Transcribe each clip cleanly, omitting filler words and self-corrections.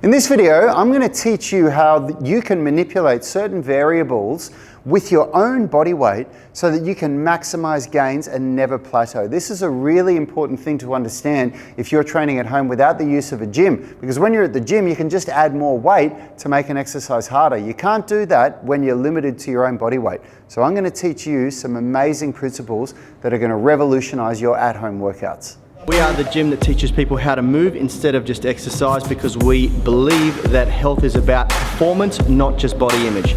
In this video, I'm going to teach you how you can manipulate certain variables with your own body weight so that you can maximize gains and never plateau. This is a really important thing to understand if you're training at home without the use of a gym, because when you're at the gym, you can just add more weight to make an exercise harder. You can't do that when you're limited to your own body weight. So I'm going to teach you some amazing principles that are going to revolutionize your at-home workouts. We are the gym that teaches people how to move instead of just exercise, because we believe that health is about performance, not just body image.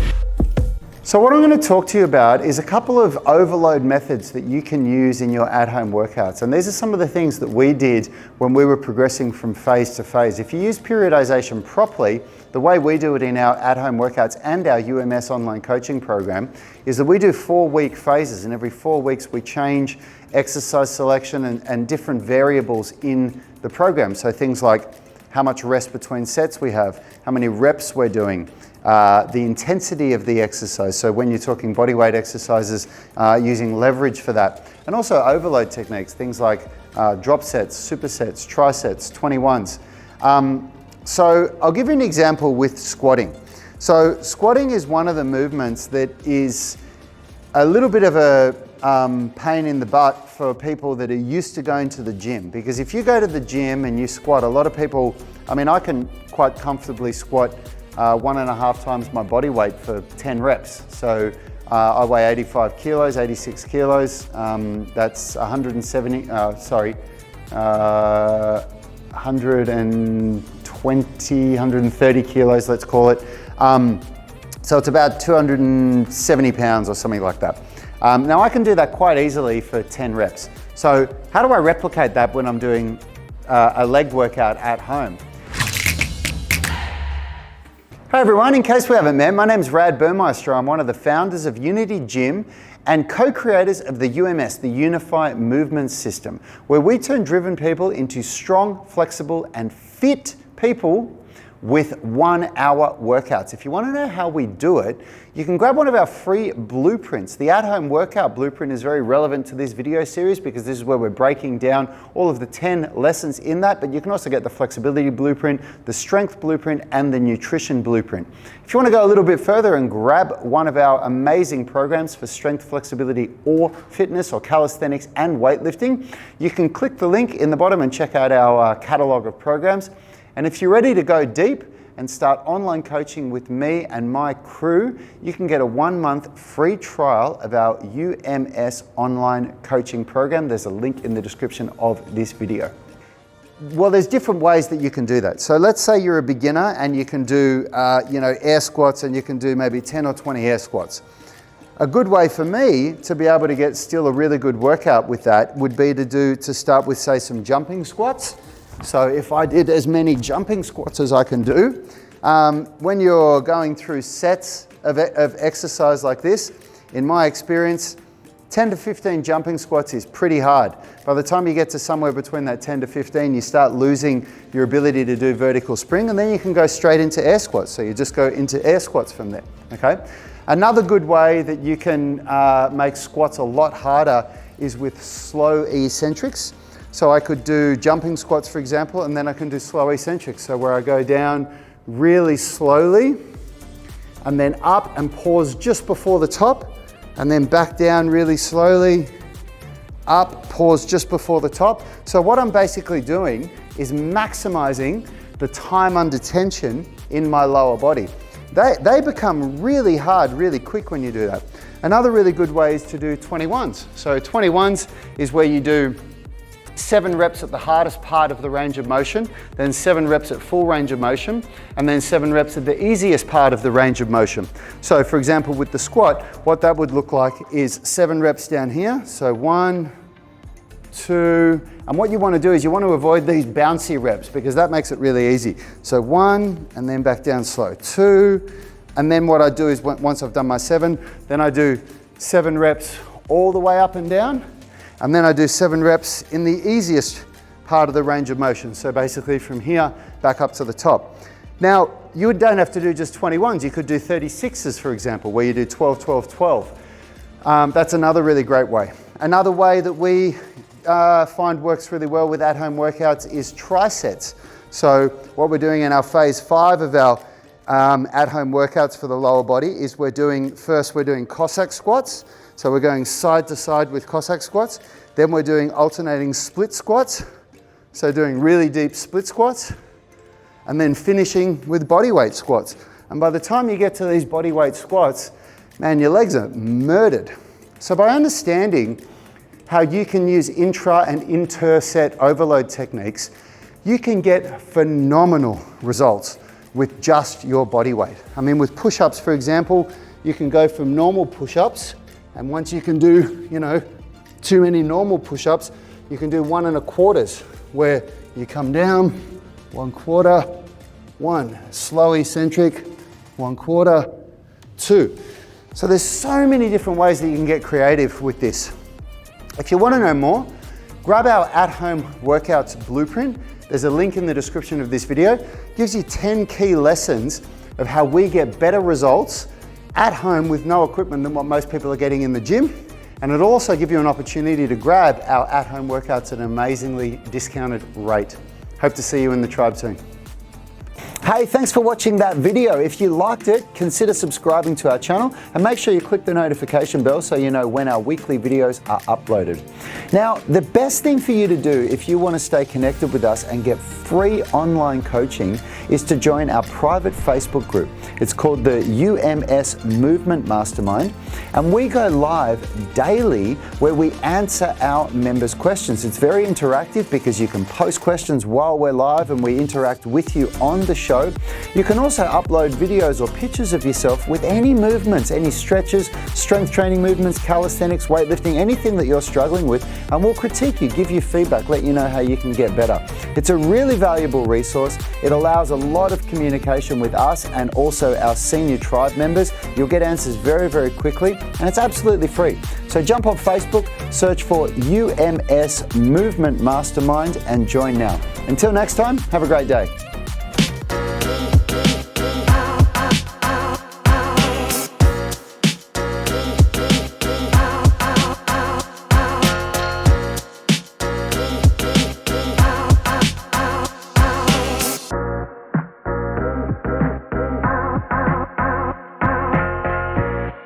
So what I'm going to talk to you about is a couple of overload methods that you can use in your at-home workouts. And these are some of the things that we did when we were progressing from phase to phase. If you use periodization properly, the way we do it in our at-home workouts and our UMS online coaching program is that we do 4-week phases, and every 4 weeks we change exercise selection and different variables in the program. So things like how much rest between sets we have, how many reps we're doing, the intensity of the exercise. So when you're talking body weight exercises, using leverage for that. And also overload techniques, things like drop sets, supersets, trisets, 21s. So I'll give you an example with squatting. So squatting is one of the movements that is a little bit of a pain in the butt for people that are used to going to the gym. Because if you go to the gym and you squat, a lot of people, I can quite comfortably squat 1.5 times my body weight for 10 reps. So I weigh 85 kilos, 86 kilos. That's 120, 130 kilos, let's call it. So it's about 270 pounds or something like that. Now I can do that quite easily for 10 reps. So how do I replicate that when I'm doing a leg workout at home? Hi everyone, in case we haven't met, my name's Rad Burmeister. I'm one of the founders of Unity Gym and co-creators of the UMS, the Unify Movement System, where we turn driven people into strong, flexible and fit people with 1-hour workouts. If you want to know how we do it, you can grab one of our free blueprints. The at-home workout blueprint is very relevant to this video series because this is where we're breaking down all of the 10 lessons in that, but you can also get the flexibility blueprint, the strength blueprint, and the nutrition blueprint. If you want to go a little bit further and grab one of our amazing programs for strength, flexibility, or fitness, or calisthenics and weightlifting, you can click the link in the bottom and check out our catalog of programs. And if you're ready to go deep and start online coaching with me and my crew, you can get a 1-month free trial of our UMS online coaching program. There's a link in the description of this video. Well, there's different ways that you can do that. So let's say you're a beginner and you can do air squats, and you can do maybe 10 or 20 air squats. A good way for me to be able to get still a really good workout with that would be to start with, say, some jumping squats. So if I did as many jumping squats as I can do, when you're going through sets of exercise like this, in my experience, 10 to 15 jumping squats is pretty hard. By the time you get to somewhere between that 10 to 15, you start losing your ability to do vertical spring, and then you can go straight into air squats. So you just go into air squats from there, okay? Another good way that you can make squats a lot harder is with slow eccentrics. So I could do jumping squats, for example, and then I can do slow eccentrics. So where I go down really slowly and then up and pause just before the top, and then back down really slowly, up, pause just before the top. So what I'm basically doing is maximizing the time under tension in my lower body. They become really hard really quick when you do that. Another really good way is to do 21s. So 21s is where you do 7 reps at the hardest part of the range of motion, then 7 reps at full range of motion, and then 7 reps at the easiest part of the range of motion. So for example, with the squat, what that would look like is 7 reps down here. So 1, 2, and what you want to do is you want to avoid these bouncy reps because that makes it really easy. So 1, and then back down slow, 2, and then what I do is once I've done my 7, then I do 7 reps all the way up and down, and then I do 7 reps in the easiest part of the range of motion. So basically from here back up to the top. Now, you don't have to do just 21s. You could do 36s, for example, where you do 12, 12, 12. That's another really great way. Another way that we find works really well with at-home workouts is trisets. So what we're doing in our phase 5 of our at-home workouts for the lower body is we're doing Cossack squats. So we're going side to side with Cossack squats. Then we're doing alternating split squats. So doing really deep split squats. And then finishing with bodyweight squats. And by the time you get to these bodyweight squats, man, your legs are murdered. So by understanding how you can use intra and inter-set overload techniques, you can get phenomenal results with just your body weight. I mean, with push-ups, for example, you can go from normal push-ups, and once you can do, too many normal push-ups, you can do 1 1/4, where you come down, 1/4, 1, slow eccentric, 1/4, 2. So there's so many different ways that you can get creative with this. If you want to know more, grab our at-home workouts blueprint. There's a link in the description of this video. It gives you 10 key lessons of how we get better results at home with no equipment than what most people are getting in the gym. And it'll also give you an opportunity to grab our at-home workouts at an amazingly discounted rate. Hope to see you in the tribe soon. Hey, thanks for watching that video. If you liked it, consider subscribing to our channel and make sure you click the notification bell so you know when our weekly videos are uploaded. Now, the best thing for you to do if you want to stay connected with us and get free online coaching is to join our private Facebook group. It's called the UMS Movement Mastermind, and we go live daily where we answer our members' questions. It's very interactive because you can post questions while we're live and we interact with you on the show. You can also upload videos or pictures of yourself with any movements, any stretches, strength training movements, calisthenics, weightlifting, anything that you're struggling with, and we'll critique you, give you feedback, let you know how you can get better. It's a really valuable resource. It allows a lot of communication with us and also our senior tribe members. You'll get answers very, very quickly, and it's absolutely free. So jump on Facebook, search for UMS Movement Mastermind and join now. Until next time, have a great day.